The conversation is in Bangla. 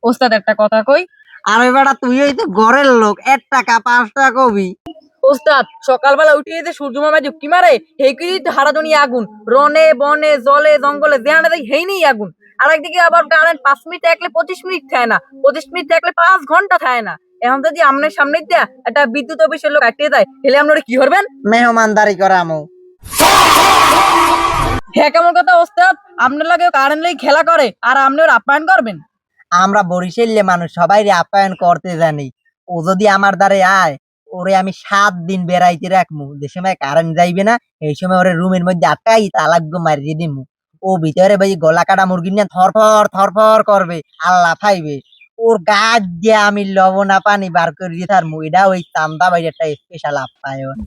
ওস্তাদ একটা কথা কই। আরে বেটা তুই এই তো ঘরের লোক, 1 টাকা 5 টাকা কবি। ওস্তাদ সকালবেলা উঠিয়ে যে সূর্য মামা যুক্তি মারে হেই কি হারা দুনিয়া আগুন, রনে বনে জলে জঙ্গলে যেখানে দেখি হেই নেই আগুন। আর একদিকে আবার কারেন্ট 5 মিনিট থাকলে 25 মিনিট থাকে না, 25 মিনিট থাকলে 5 ঘন্টা থাকে না। এখন যদি আমনের সামনে দিয়া একটা বিদ্যুৎ অফিসের লোক কাটিয়ে দেয় হেলে আপনারা কি করবেন? মেহমানদারি করামু। হ্যাঁ কেমন কথা ওস্তাদ, আপনার লাগে কারেন্ট লই খেলা করে আর আপনি ওর আপ্যায়ন করবেন? আমরা বরিশালে মানুষ সবাই আপ্যায়ন করতে জানি। ও যদি আমার দ্বারে আয়, ওরে আমি 7 দিন বেড়াইতে রাখমু। যে সময় কারেন্ট যাইবে না এই সময় ওরে রুমের মধ্যে আটকাই তালাক মারিয়ে দিমু। ও ভিতরে ভাই গলা কাটা মুরগি নিয়ে থরফর থরফর করবে, আল্লাহ ফাইবে। ওর গাছ দিয়ে আমি লবণা পানি বার করে দিয়ে তার মুইডা ওই চান্দা বাইরে একটা স্পেশাল আপ্যায়ন।